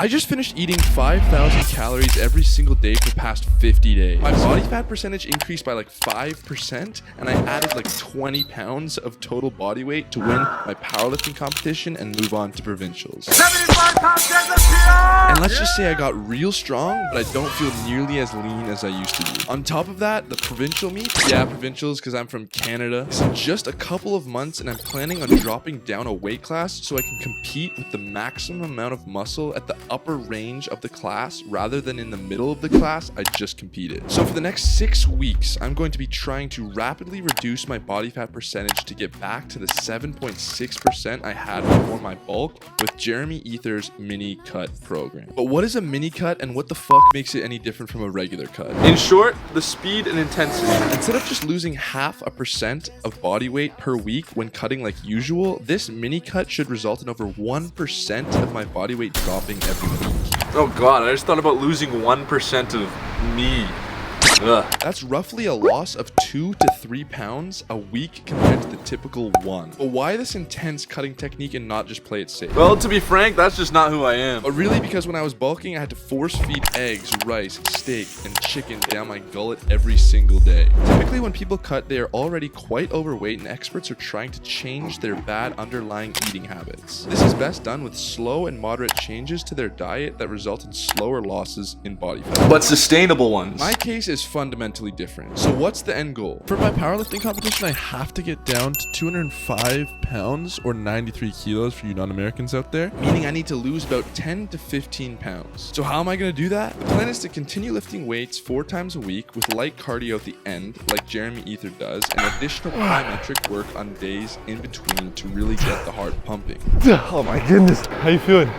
I just finished eating 5,000 calories every single day for the past 50 days. My body fat percentage increased by like 5%, and I added like 20 pounds of total body weight to win my powerlifting competition and move on to provincials. 75 pounds champion! And let's just say I got real strong, but I don't feel nearly as lean as I used to be. On top of that, the provincial meet, yeah, provincials because I'm from Canada, is in just a couple of months, and I'm planning on dropping down a weight class so I can compete with the maximum amount of muscle at the upper range of the class rather than in the middle of the class I just competed. So for the next 6 weeks, I'm going to be trying to rapidly reduce my body fat percentage to get back to the 7.6% I had before my bulk with Jeremy Ether's mini cut program. But what is a mini cut and what the fuck makes it any different from a regular cut? In short, the speed and intensity. Instead of just losing 0.5% of body weight per week when cutting like usual, this mini cut should result in over 1% of my body weight dropping every week. Oh god, I just thought about losing 1% of me. Ugh. That's roughly a loss of 2 to 3 pounds a week compared to the typical 1. But why this intense cutting technique and not just play it safe? Well, to be frank, that's just not who I am. But really, because when I was bulking, I had to force feed eggs, rice, steak, and chicken down my gullet every single day. Typically, when people cut, they are already quite overweight, and experts are trying to change their bad underlying eating habits. This is best done with slow and moderate changes to their diet that result in slower losses in body fat. But sustainable ones. My case is fundamentally different. So what's the end goal? For my powerlifting competition, I have to get down to 205 pounds or 93 kilos for you non-Americans out there, meaning I need to lose about 10 to 15 pounds. So how am I going to do that? The plan is to continue lifting weights 4 times a week with light cardio at the end, like Jeremy Ether does, and additional plyometric work on days in between to really get the heart pumping. Oh my goodness, how you feeling?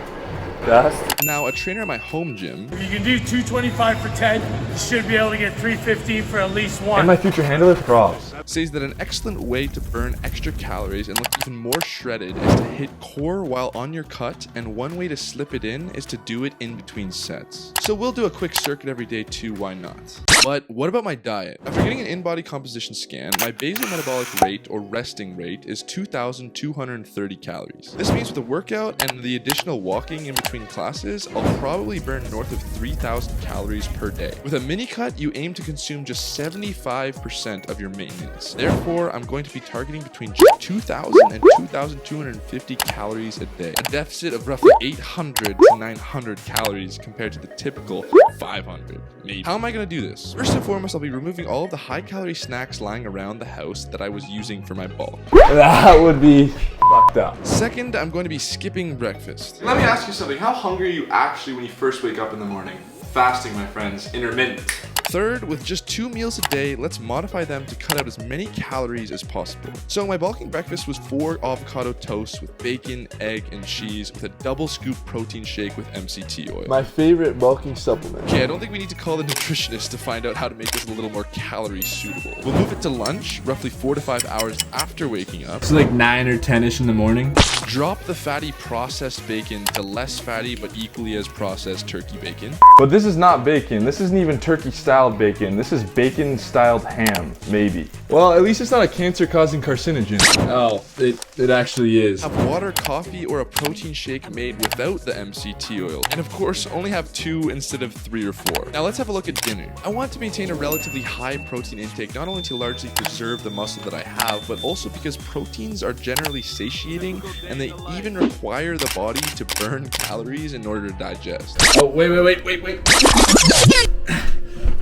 Now, a trainer at my home gym. If you can do 225 for 10, you should be able to get 315 for at least 1. And my future handler props. Says that an excellent way to burn extra calories and look even more shredded is to hit core while on your cut, and one way to slip it in is to do it in between sets. So we'll do a quick circuit every day too, why not? But what about my diet? After getting an in-body composition scan, my basal metabolic rate or resting rate is 2,230 calories. This means with a workout and the additional walking in between classes, I'll probably burn north of 3,000 calories per day. With a mini cut, you aim to consume just 75% of your maintenance. Therefore, I'm going to be targeting between just 2,000 and 2,250 calories a day, a deficit of roughly 800 to 900 calories compared to the typical 500, maybe. How am I going to do this? First and foremost, I'll be removing all of the high-calorie snacks lying around the house that I was using for my bulk. That would be fucked up. Second, I'm going to be skipping breakfast. Let me ask you something. How hungry are you actually when you first wake up in the morning? Fasting, my friends. Intermittent. Third, with just 2 meals a day, let's modify them to cut out as many calories as possible. So my bulking breakfast was 4 avocado toasts with bacon, egg, and cheese with a double scoop protein shake with MCT oil. My favorite bulking supplement. Okay, I don't think we need to call the nutritionist to find out how to make this a little more calorie suitable. We'll move it to lunch, roughly 4 to 5 hours after waking up. So like 9 or 10ish in the morning. Drop the fatty processed bacon to less fatty but equally as processed turkey bacon. But this is not bacon. This isn't even turkey-styled bacon. This is bacon-styled ham, maybe. Well, at least it's not a cancer-causing carcinogen. Oh, it actually is. Have water, coffee, or a protein shake made without the MCT oil. And of course, only have 2 instead of 3 or 4. Now let's have a look at dinner. I want to maintain a relatively high protein intake, not only to largely preserve the muscle that I have, but also because proteins are generally satiating, and they even require the body to burn calories in order to digest. Oh, wait.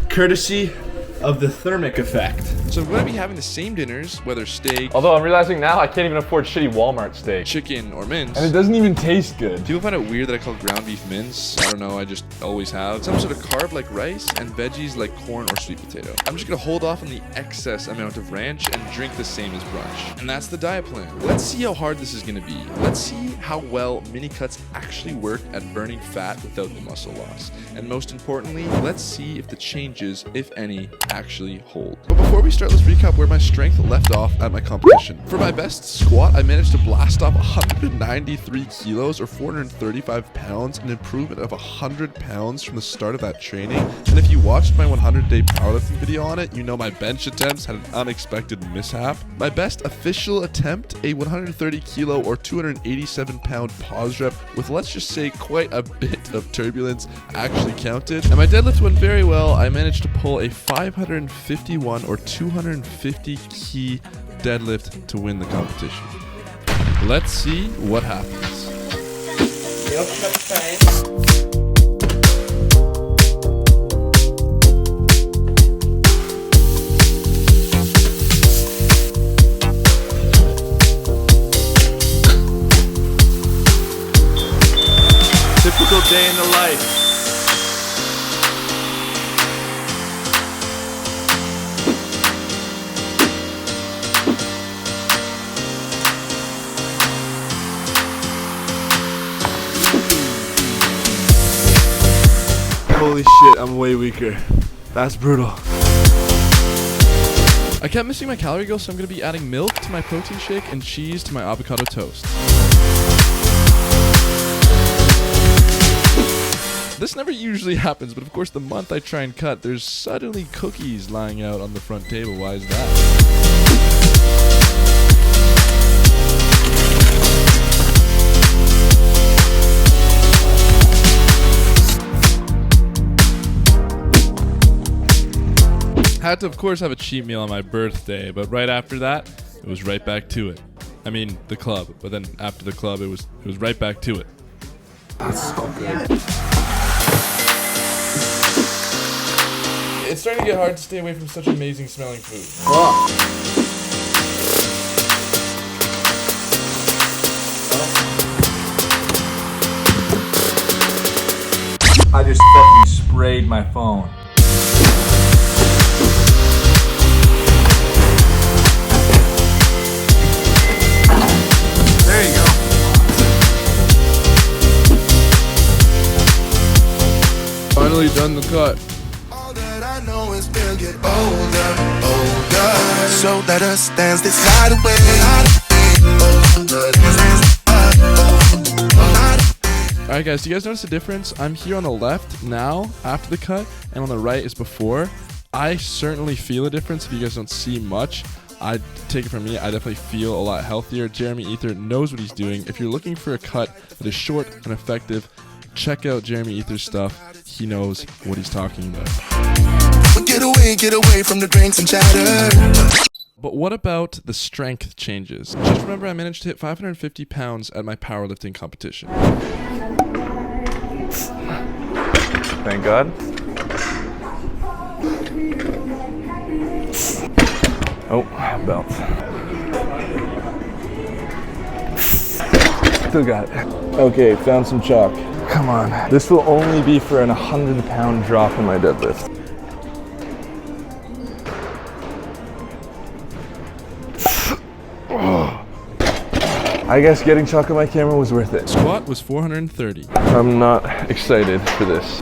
Courtesy of the thermic effect. So I'm going to be having the same dinners, whether steak, Although I'm realizing now I can't even afford shitty Walmart steak. chicken, or mince. And it doesn't even taste good. People find it weird that I call ground beef mince. I don't know, I just always have. Some sort of carb like rice and veggies like corn or sweet potato. I'm just gonna hold off on the excess amount of ranch and drink the same as brunch. And that's the diet plan. Let's see how hard this is gonna be. Let's see how well mini cuts actually work at burning fat without the muscle loss. And most importantly, let's see if the changes, if any, actually hold. But before we start, let's recap where my strength left off at my competition. For my best squat, I managed to blast off 193 kilos or 435 pounds, an improvement of 100 pounds from the start of that training. And if you watched my 100-day powerlifting video on it, you know my bench attempts had an unexpected mishap. My best official attempt, a 130 kilo or 287 pound pause rep with, let's just say, quite a bit bit of turbulence actually counted. And my deadlift went very well. I managed to pull a 551 or 250 key deadlift to win the competition. Let's see what happens. Typical day in the life. Holy shit, I'm way weaker. That's brutal. I kept missing my calorie goal, so I'm going to be adding milk to my protein shake and cheese to my avocado toast. This never usually happens, but of course the month I try and cut, there's suddenly cookies lying out on the front table. Why is that? Had to, of course, have a cheat meal on my birthday, but right after that, it was right back to it. I mean, the club, but then after the club, it was right back to it. That's so good. It's starting to get hard to stay away from such amazing smelling food. I just fucking sprayed my phone. There you go. Finally done the cut. All that I know is we'll get older, older. So let us dance this night away. Alright guys, do you guys notice the difference? I'm here on the left now, after the cut, and on the right is before. I certainly feel a difference if you guys don't see much. I take it from me, I definitely feel a lot healthier. Jeremy Ether knows what he's doing. If you're looking for a cut that is short and effective, check out Jeremy Ether's stuff. He knows what he's talking about. Get away from the drinks and chatter. But what about the strength changes? Just remember I managed to hit 550 pounds at my powerlifting competition. Thank God. Oh, belt. Still got it. Okay, found some chalk. Come on. This will only be for an 100-pound drop in my deadlift. I guess getting chalk on my camera was worth it. Squat was 430. I'm not excited for this.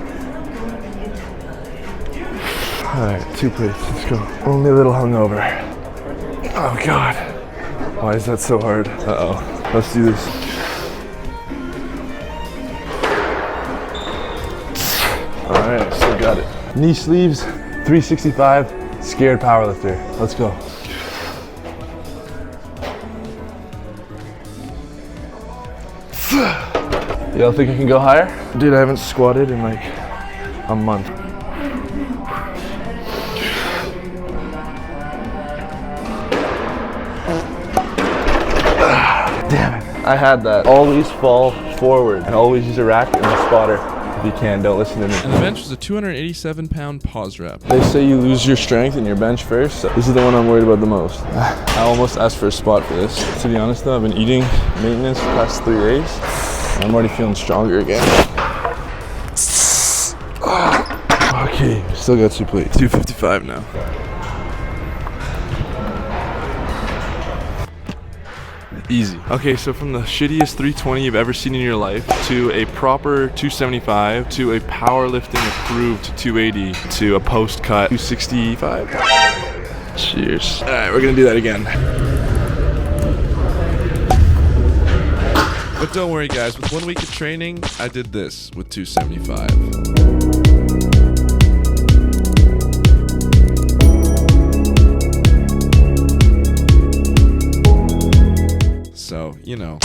Alright, 2 plates, let's go. Only a little hungover. Oh God. Why is that so hard? Uh-oh. Let's do this. Alright, still got it. Knee sleeves, 365, scared powerlifter. Let's go. Y'all think I can go higher? Dude, I haven't squatted in like a month. Damn it. I had that. Always fall forward and always use a rack and a spotter. If you can, don't listen to me. And the bench was a 287-pound pause rep. They say you lose your strength in your bench first. So this is the one I'm worried about the most. I almost asked for a spot for this. To be honest though, I've been eating maintenance the past 3 days. I'm already feeling stronger again. Okay, still got 2 plates. 255 now. Easy. Okay, so from the shittiest 320 you've ever seen in your life to a proper 275 to a powerlifting approved 280 to a post cut 265. Cheers. All right, we're gonna do that again. But don't worry guys, with 1 week of training, I did this with 275. So, you know.